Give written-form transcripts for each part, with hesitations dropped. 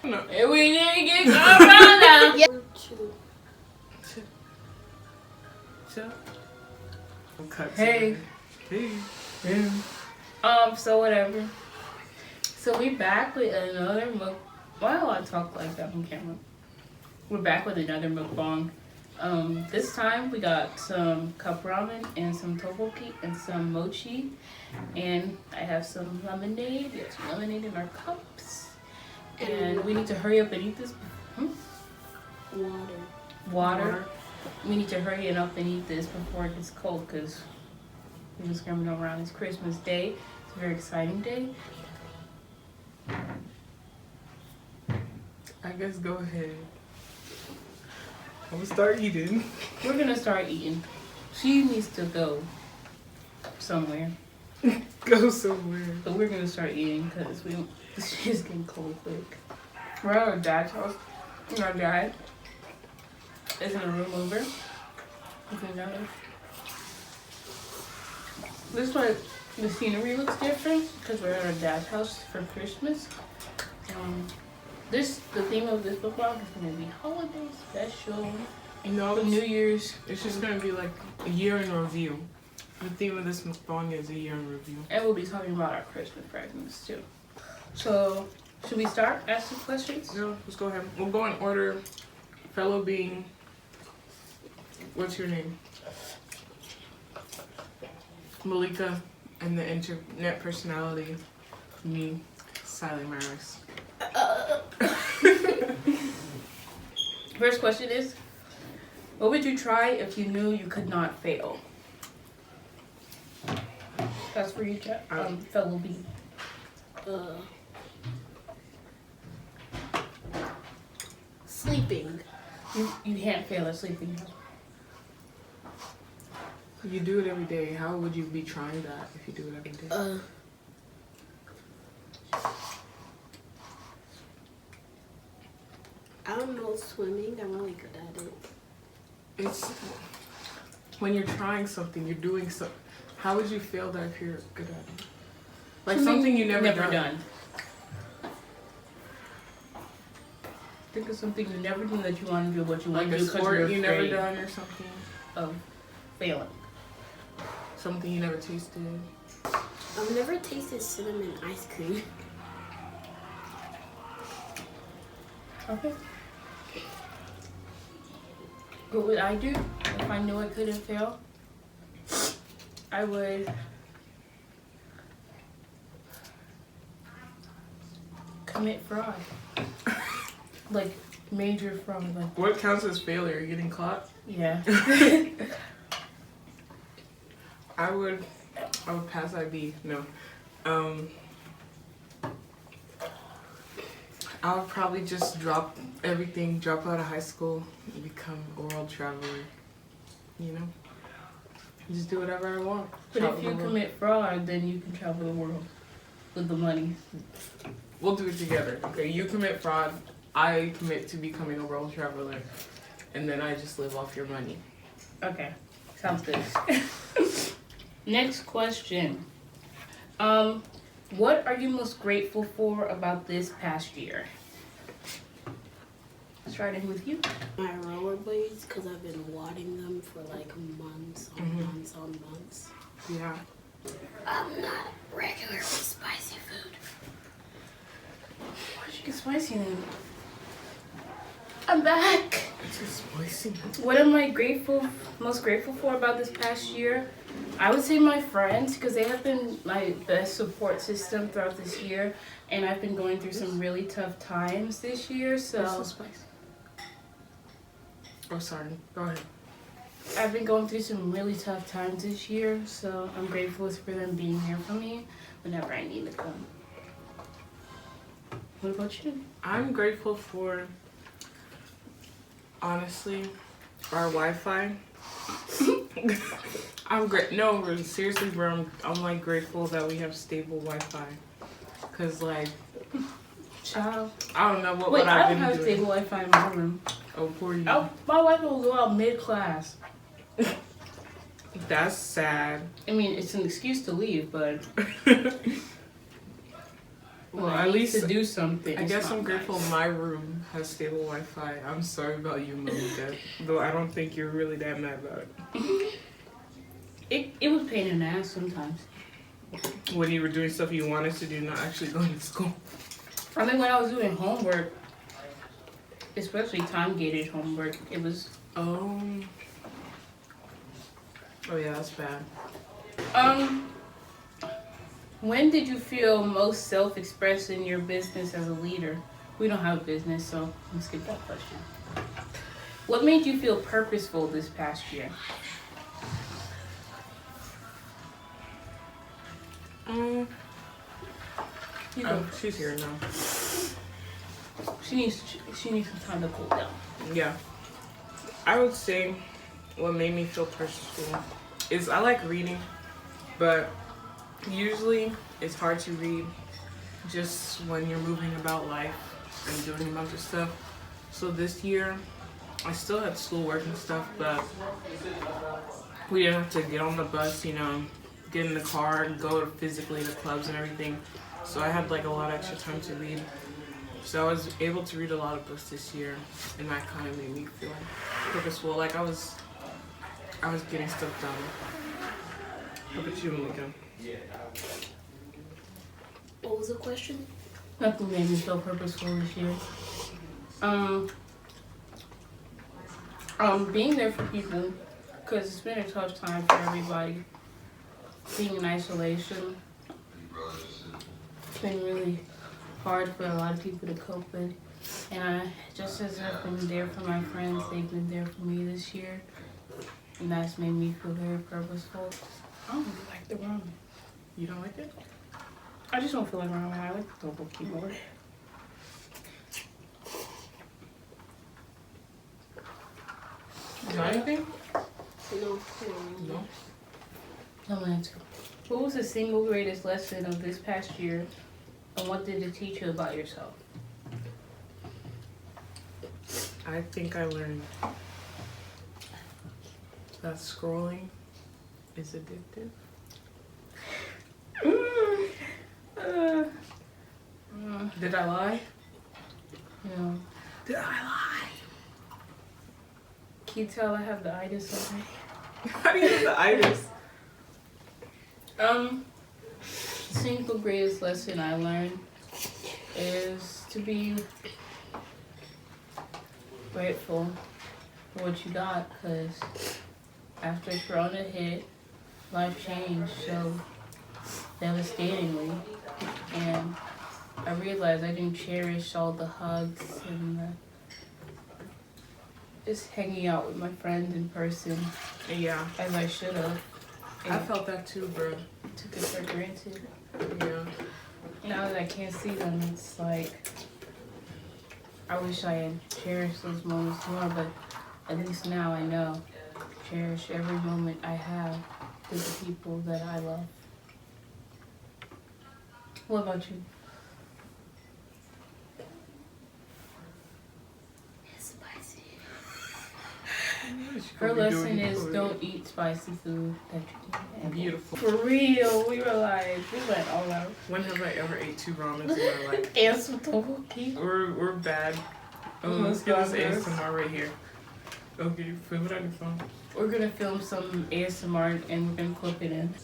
No. And we didn't get corona. Yeah. Hey. Hey. So whatever. So we back with another mukbang. Why do I talk like that on camera? We're back with another mukbang. This time we got some cup ramen and some tteokbokki and some mochi, and I have some lemonade. We have some lemonade in our cups, and we need to hurry up and eat this. Water. We need to hurry up and eat this before it gets cold, because we're just coming around. It's Christmas Day. It's a very exciting day. I guess go ahead. I'm gonna start eating. We're gonna start eating. She needs to go somewhere, Go somewhere. but we're gonna start eating because it's just getting cold quick. We're at our dad's house. Our dad is in a room over. This is why the scenery looks different, because we're at our dad's house for Christmas. The theme of this bookmark is gonna be holiday special. You know, New Year's. it's just gonna be like a year in review. The theme of this mukbang is a year in review. And we'll be talking about our Christmas presents too. So, should we start asking questions? No, let's go ahead. We'll go in order. Fellow being, what's your name? Malika, and the internet personality, me, Sally Maris. First question is, what would you try if you knew you could not fail? That's for you, fellow B. Sleeping. You can't fail at sleeping. You do it every day. How would you be trying that if you do it every day? I don't know swimming. I'm really good at it. It's when you're trying something, you're doing so. How would you fail that if you're good at it? Like something you never done. Think of something you never done that you want to do, but you want Like to a do because sport you're you never afraid done or something. of failing. Something you never tasted. I've never tasted cinnamon ice cream. Okay. What would I do if I knew I couldn't fail? I would commit fraud. Like major fraud. Like, What counts as failure? Getting caught? yeah. I would pass IB. No. I would probably just drop everything, drop out of high school, and become a world traveler. You know? Just do whatever I want. But Travel if you the world. commit fraud, then you can travel the world with the money. We'll do it together. Okay, you commit fraud, I commit to becoming a world traveler, and then I just live off your money. Okay, sounds good. Next question. What are you most grateful for about this past year? Starting with you. My rollerblades, because I've been wanting them for like months on months on months. Yeah. I'm not regular with spicy food. Why'd you get spicy then? I'm back. It's just spicy. What am I most grateful for about this past year? I would say my friends, because they have been my best support system throughout this year, and I've been going through some really tough times this year, so spicy. Oh, sorry. Go ahead. I've been going through some really tough times this year, so I'm grateful for them being here for me whenever I need to come. What about you? I'm grateful for, honestly, our Wi-Fi. I'm great. No, seriously, bro. I'm like grateful that we have stable Wi-Fi. Cause like, Child. I don't know what Wait, I I've don't been have doing. stable Wi-Fi in my room. Oh, poor you. My Wi-Fi will go out mid-class. That's sad. I mean, it's an excuse to leave, but Well, I at need least to do something. I It's guess not I'm grateful nice. my room has stable Wi-Fi. I'm sorry about you, Malika. Though I don't think you're really that mad about it. It was pain in the ass sometimes. When you were doing stuff you wanted to do, not actually going to school. I mean, when I was doing homework, especially time-gated homework, it was. Oh. Oh yeah, that's bad. When did you feel most self-expressed in your business as a leader? We don't have a business, so let's skip that question. What made you feel purposeful this past year? She's here now. She needs some time to cool down. Yeah. I would say what made me feel purposeful is I like reading, but usually it's hard to read just when you're moving about life and doing a bunch of stuff. So this year, I still had schoolwork and stuff, but we didn't have to get on the bus, get in the car and go physically to clubs and everything. So I had like a lot of extra time to read. So I was able to read a lot of books this year, and that kind of made me feel purposeful. Like I was getting stuff done. How about you, Malika? What was the question? Nothing made me feel purposeful this year. Being there for people, because it's been a tough time for everybody. Being in isolation, it's been really hard for a lot of people to cope with. And just as I've been there for my friends, they've been there for me this year. And that's made me feel very purposeful. I don't really like the ramen. You don't like it? I just don't feel like ramen. I like the Tteokbokki more. You got anything? No. No. No answer. What was the single greatest lesson of this past year, and what did it teach you about yourself? I think I learned that scrolling is addictive. Did I lie? No. Did I lie? Can you tell I have the itis already? How do you have the itis? The single greatest lesson I learned is to be grateful for what you got, because after Corona hit, life changed so devastatingly, and I realized I didn't cherish all the hugs and just hanging out with my friends in person Yeah. as I should have. I felt that too, bro. Took it for granted. Yeah. Now that I can't see them, it's like I wish I had cherished those moments more, but at least now I know. Cherish every moment I have with the people that I love. What about you? It's spicy. Her lesson is don't eat spicy food that you can't. Beautiful. For real, we were went all out. When have I ever ate 2 ramens in my life? And some tteokbokki. We're bad. Oh, let's get this ASMR right here. Okay, film it on your phone. We're gonna film some ASMR and we're gonna clip it in.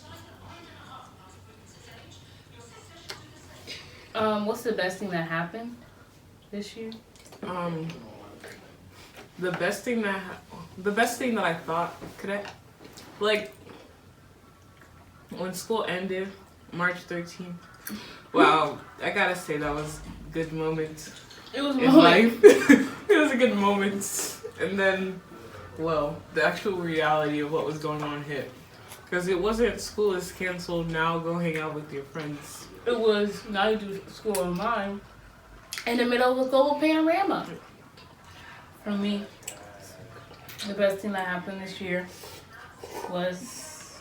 What's the best thing that happened this year? The best thing that I thought when school ended, March 13th. Wow, I gotta say that was a good moment It was in life. It was a good moment. And then, the actual reality of what was going on hit. Because it wasn't school is canceled, now go hang out with your friends. It was now you do school online in the middle of a global panorama. For me, the best thing that happened this year was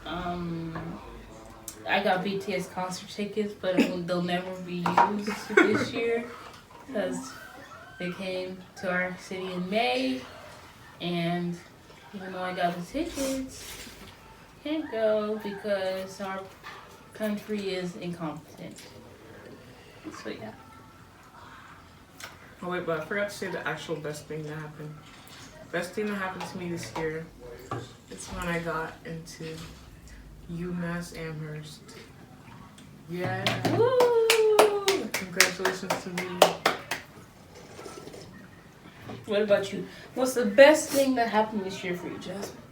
I got BTS concert tickets, but they'll never be used this year because they came to our city in May, and even though I got the tickets, can't go because our country is incompetent. So yeah. Oh wait, but I forgot to say the actual best thing that happened. Best thing that happened to me this year is when I got into UMass Amherst. Yeah. Woo! Congratulations to me. What about you? What's the best thing that happened this year for you, Jasmine?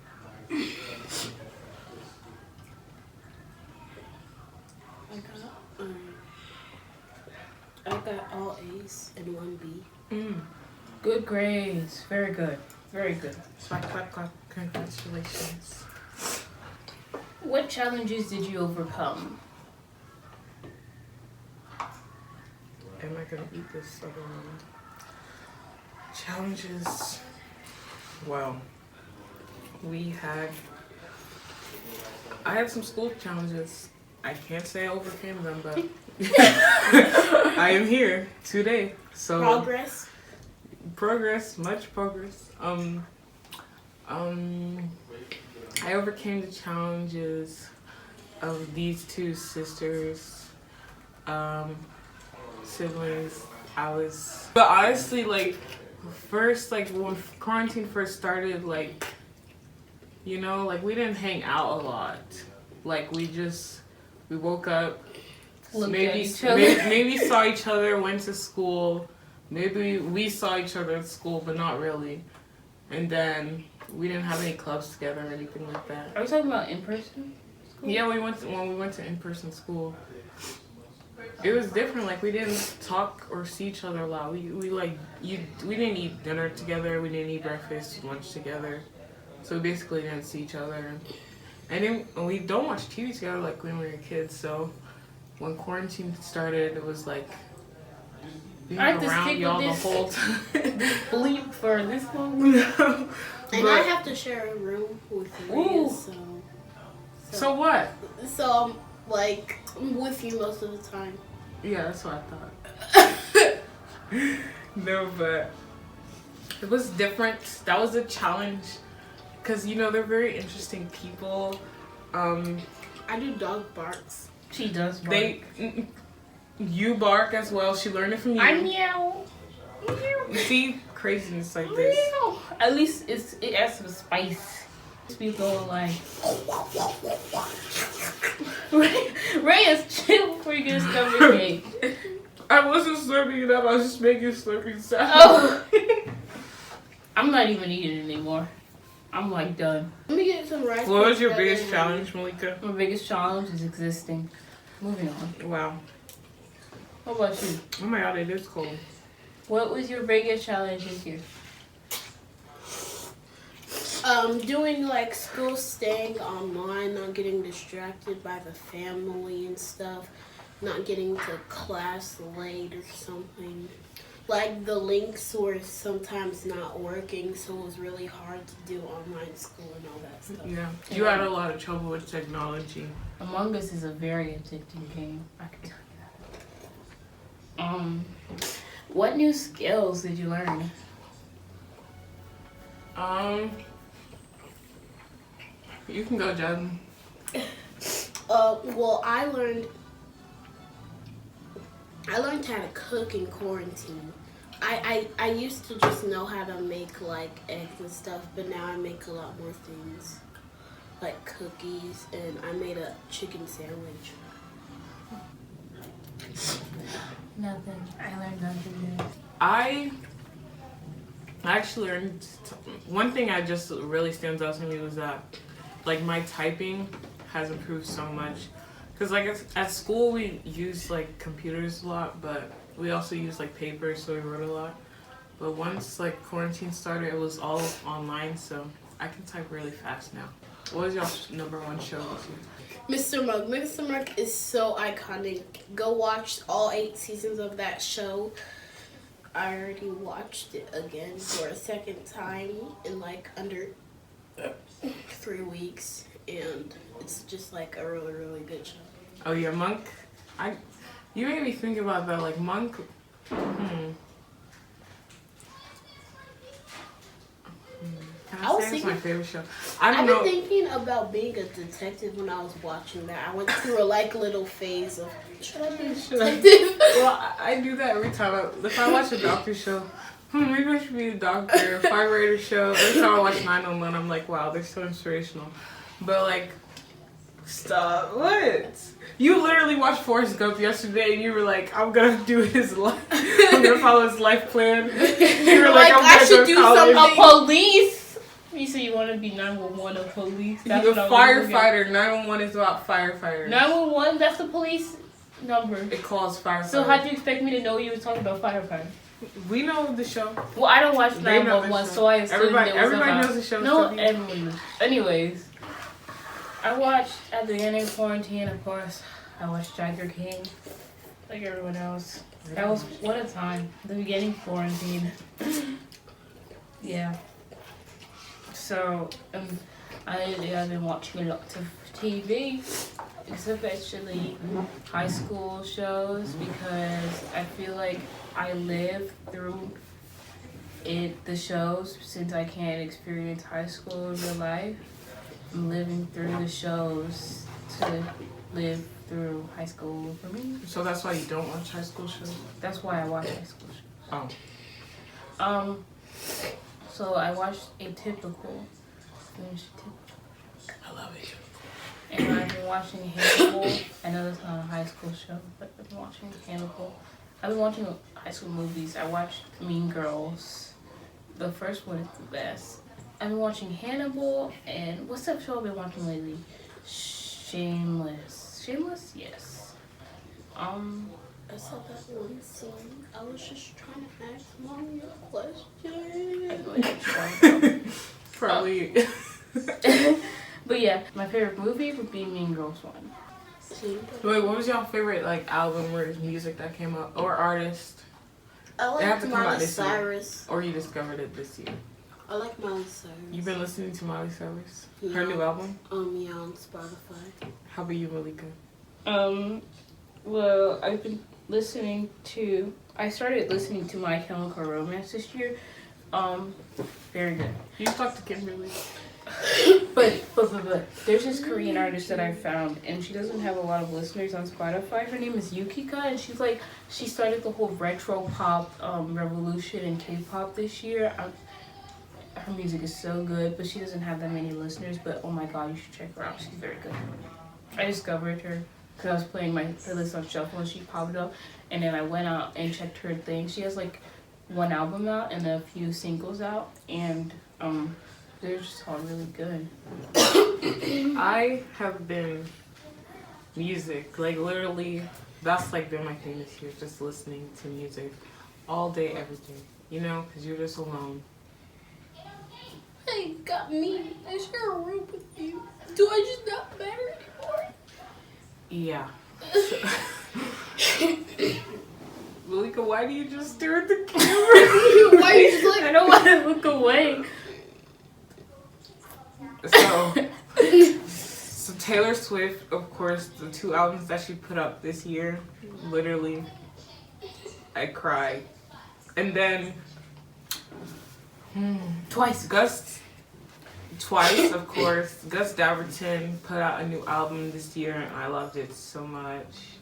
I got all A's and 1 B. Good grades. Very good. Very good. Clap, clap, clap. Congratulations. What challenges did you overcome? Am I gonna eat this other one? Challenges. Well, I had some school challenges. I can't say I overcame them, but I am here today. So progress, much progress. I overcame the challenges of these two sisters, siblings. But honestly, like, first, like, when quarantine first started, like, you know, like, we didn't hang out a lot. Like, we woke up, maybe saw each other, went to school. Maybe we saw each other at school, but not really. And then we didn't have any clubs together or anything like that. Are we talking about in-person school? Yeah, when we went to in-person school. It was different. Like, we didn't talk or see each other a lot. We didn't eat dinner together. We didn't eat breakfast, lunch together. So we basically didn't see each other. And then we don't watch TV together like when we were kids. So when quarantine started, it was like being around y'all the whole time. Bleep for this long. And I have to share a room with you. So what? So like, I'm with you most of the time. Yeah, that's what I thought. No, but it was different. That was a challenge. Because, you know, they're very interesting people. I do dog barks. She does bark. You bark as well. She learned it from you. I meow. You see craziness like this. Meow. At least it adds some spice. Be going like Ray is chill before you get a stomach ache. I wasn't slurping it up. I was just making slurping sounds. Oh. I'm not even eating anymore. I'm like done. Let me get some rice. What was your biggest challenge, Malika? My biggest challenge is existing. Moving on. Wow. What about you? Oh my god, it is cold. What was your biggest challenge this year? Doing like school, staying online, not getting distracted by the family and stuff, not getting to class late or something. Like the links were sometimes not working, so it was really hard to do online school and all that stuff. Yeah, you had a lot of trouble with technology. Among Us is a very addicting game. I can tell you that. What new skills did you learn? You can go, Jen. Well, I learned how to cook in quarantine. I used to just know how to make like eggs and stuff, but now I make a lot more things, like cookies, and I made a chicken sandwich. Nothing. I learned nothing new. I actually learned one thing. I just really stands out to me was that, like, my typing has improved so much. Because, like, at school we use, like, computers a lot, but we also use, like, paper, so we wrote a lot. But once, like, quarantine started, it was all online, so I can type really fast now. What was your number one show this year? Mr. Mug. Mr. Mug is so iconic. Go watch all 8 seasons of that show. I already watched it again for a second time in, like, under 3 weeks, and it's just like a really, really good show. Oh yeah, Monk. You made me think about that. Like, Monk. Can I was It's thinking, my favorite show. I've been thinking about being a detective when I was watching that. I went through a little phase of should I be a detective? Well, I do that every time. If I watch a doctor show, maybe I should be a doctor. A firefighter show. Every time I watch 911, I'm like, wow, they're so inspirational. But like, stop. What? You literally watched Forrest Gump yesterday, and you were like, I'm gonna do his life. I'm gonna follow his life plan. You were like, I'm I gonna should go to do college. something. A police. You say you want to be 911, a police. That's You're what a I'm looking at. firefighter. 911 is about firefighters. 911. That's the police number. It calls firefighters. So how do you expect me to know you were talking about firefighter? We know the show. Well, I don't watch They know the 911, show. so I assume Everybody knows the show. No, Stevie. everyone knows. Anyways, I watched at the beginning of quarantine, of course. I watched Tiger King, like everyone else. That was what a time. The beginning of quarantine. Yeah. So I've been watching a lot of TV, especially high school shows, because I feel like I live through the shows since I can't experience high school in real life. I'm living through the shows to live through high school for me. So that's why you don't watch high school shows? That's why I watch high school shows. Oh. So I watched Atypical. I love it. And I've been watching Hannibal. I know that's not a high school show, but I've been watching Hannibal. I've been watching high school movies. I watched Mean Girls. The first one is the best. I've been watching Hannibal, and what's that show I've been watching lately? Shameless. Shameless? Yes. I saw that one scene. I was just trying to ask Mommy a question. I have no idea what you're talking about. Probably. But yeah, my favorite movie would be Mean Girls 1. Wait, what was y'all favorite like album or music that came out or artist? I It had to like come out Miley this year. Cyrus. Or you discovered it this year? I like Miley Cyrus. You've been listening to Miley Cyrus? Her Yeah. new album? Yeah, on Spotify. How about you, Malika? Well, I've been I started listening to My Chemical Romance this year. Very good. You talked to Kimberly. But there's this Korean artist that I found, and she doesn't have a lot of listeners on Spotify. Her name is Yukika, and she started the whole retro pop revolution in K-pop this year. Her music is so good, but she doesn't have that many listeners. But oh my god, you should check her out. She's very good. I discovered her because I was playing my playlist on shuffle, and she popped up, and then I went out and checked her thing. She has like one album out and a few singles out, and they're just all really good. I have been music, like literally, that's like been my thing this year, just listening to music all day, every day, you know, because you're just alone. Hey, got me. I share a room with you. Do I just not matter anymore? Yeah. Malika, why do you just stare at the camera? Why are you just like... I don't want to look away. So Taylor Swift, of course, the 2 albums that she put up this year, literally, I cried. And then Twice. Twice, of course. Gus Daverton put out a new album this year, and I loved it so much.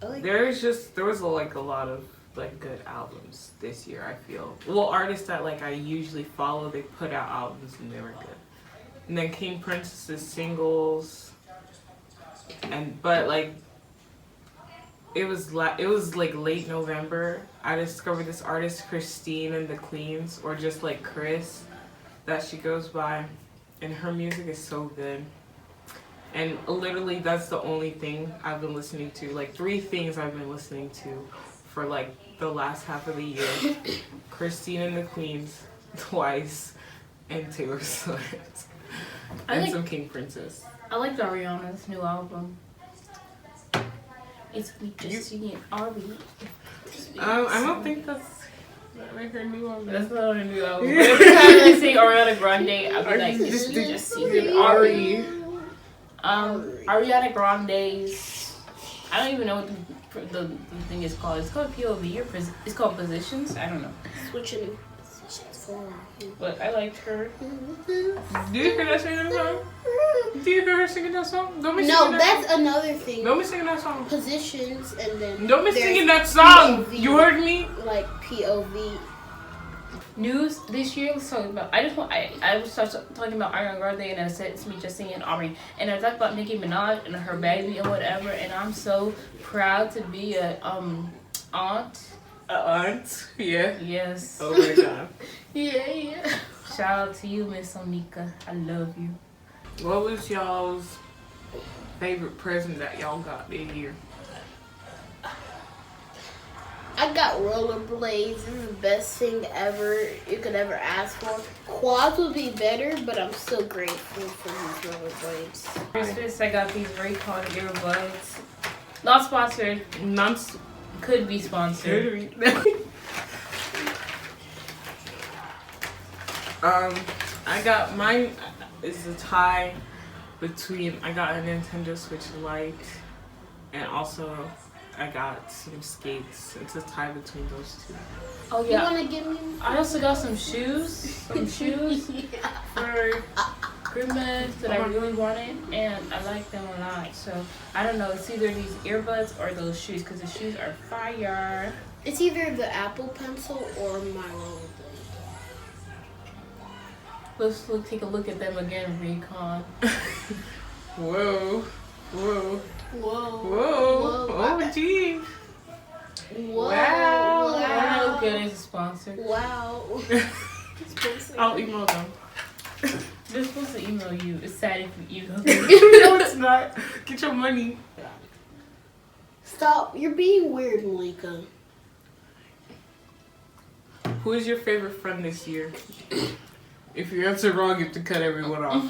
There was like a lot of like good albums this year, I feel. Well, artists that like I usually follow, they put out albums and they were good. And then King Princess's singles, but like it was like late November. I discovered this artist Christine and the Queens, or just like Chris, that she goes by, and her music is so good. And literally that's the only thing I've been listening to. Like 3 things I've been listening to for like the last half of the year. Christine and the Queens, Twice, and Taylor Swift. And some King Princess. I like Ariana's new album. It's me just singing Ari. I don't think that's like her new album. That's not her new album. Every time I say Ariana Grande, I'll be like, just singing Ari. Ariana Grande's. I don't even know what the thing is called. It's called POV. It's called Positions. I don't know. Switching. But I liked her. Do you hear that singing that song? Do you hear her singing that song? Don't be No, singing that that's song. another thing. Don't be singing that song. Positions and then. Don't be there's singing that song. POV, You heard me? Like POV. News this year was talking about. I was talking about Ariana Grande, and I said it's me, Justine, and Aubrey, and I talked about Nicki Minaj and her baby and whatever. And I'm so proud to be a aunt. Aunt? Yeah. Yes. Oh my god. Yeah. Shout out to you, Miss Onika. I love you. What was y'all's favorite present that y'all got this year? I got rollerblades. This is the best thing ever you could ever ask for. Quads would be better, but I'm still grateful for these rollerblades. Christmas, I got these Raycon earbuds. Not sponsored. Could be sponsored. I got mine is a tie between I got a Nintendo Switch Lite and also I got some skates. It's a tie between those two. Oh You yeah. wanna give me? I also got some shoes. For Christmas that I really wanted, and I like them a lot. So I don't know. It's either these earbuds or those shoes, because the shoes are fire. It's either the Apple Pencil or my rollerblade. Let's take a look at them again, Recon. Whoa. Whoa. Whoa. Whoa. Whoa. Oh, gee. Whoa. Wow. I don't know good as a sponsor. Wow. I'll email them. They're supposed to email you. It's sad if you email them. No, it's not. Get your money. Stop. You're being weird, Malika. Who is your favorite friend this year? If you answer wrong, you have to cut everyone off.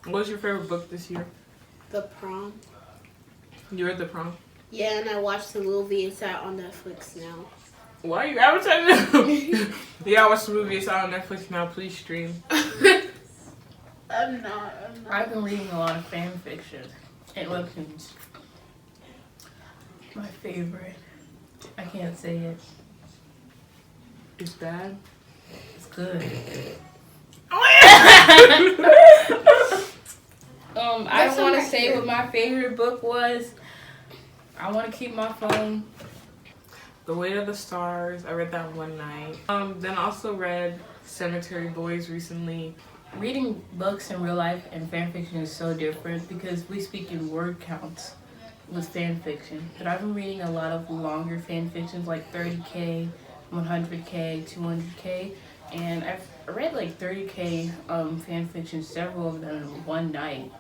What was your favorite book this year? The Prom. You read The Prom? Yeah, and I watched the movie. It's out on Netflix now. Why are you advertising them? Yeah, I watched the movie. It's out on Netflix now. Please stream. I'm not. I've been reading a lot of fan fiction and webtoons. My favorite. I can't say it. It's bad. It's good. I don't want to say what my favorite book was. I want to keep my phone. The Weight of the Stars. I read that one night. Then I also read Cemetery Boys recently. Reading books in real life and fan fiction is so different because we speak in word counts with fan fiction. But I've been reading a lot of longer fan fictions like 30K, 100K, 200K. And I've read like 30K fan fiction, several of them in one night.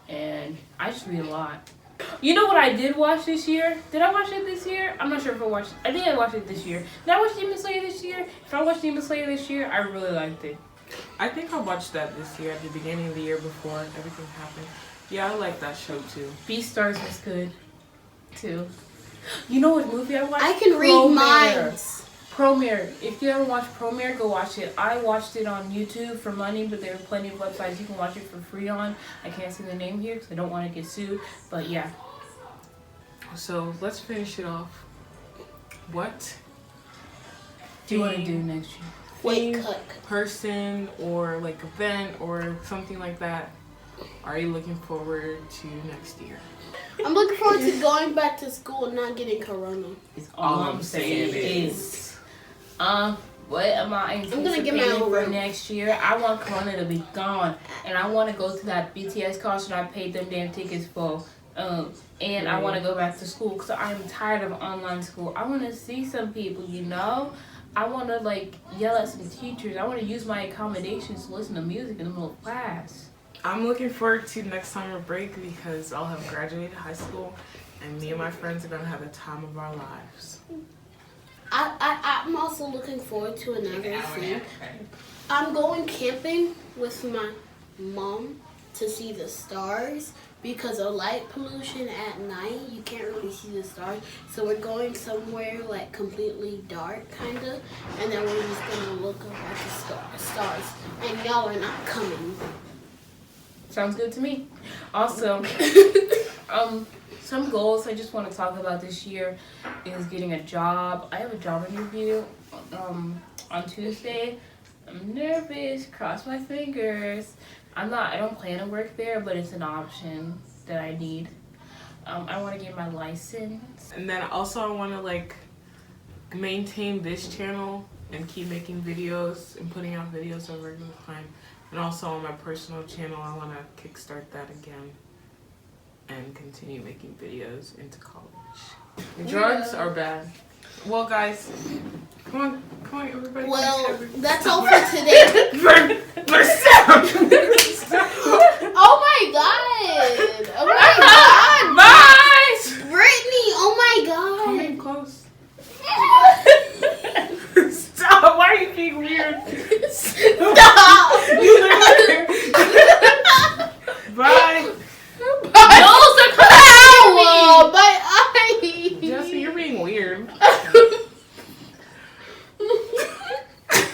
And I just read a lot. You know what I did watch this year? Did I watch it this year? I'm not sure if I watched it. I think I watched it this year. Did I watch Demon Slayer this year? If I watched Demon Slayer this year, I really liked it. I think I watched that this year at the beginning of the year before everything happened. Yeah, I like that show too. Beastars was good too. You know what movie I watched? I can read minds. Promare. If you ever watched Promare, go watch it. I watched it on YouTube for money, but there are plenty of websites you can watch it for free on. I can't say the name here because I don't want to get sued. But yeah. So let's finish it off. What Do you want to do next year? Wait, cut. person or like event or something like that are you looking forward to next year? I'm looking forward to going back to school and not getting corona. All I'm saying is, what am I gonna get my anticipating own for room. next year? I want Corona to be gone, and I want to go to that BTS concert I paid them damn tickets for. And I want to go back to school because I'm tired of online school. I want to see some people, you know. I want to like yell at some teachers. I want to use my accommodations to listen to music in the middle of class. I'm looking forward to next summer break because I'll have graduated high school and me and my friends are gonna have the time of our lives. I'm also looking forward to another thing. I'm going camping with my mom to see the stars because of light pollution at night. You can't really see the stars. So we're going somewhere like completely dark kind of, and then we're just gonna look up at the stars. And y'all are not coming. Sounds good to me. Also, Some goals I just want to talk about this year is getting a job. I have a job interview on Tuesday. I'm nervous, cross my fingers. I don't plan to work there, but it's an option that I need. I want to get my license. And then also I want to like maintain this channel and keep making videos and putting out videos at regular time. And also on my personal channel, I want to kickstart that again and continue making videos into college. Drugs are bad. Well, guys, come on, everybody. Well, that's all for today. But stop!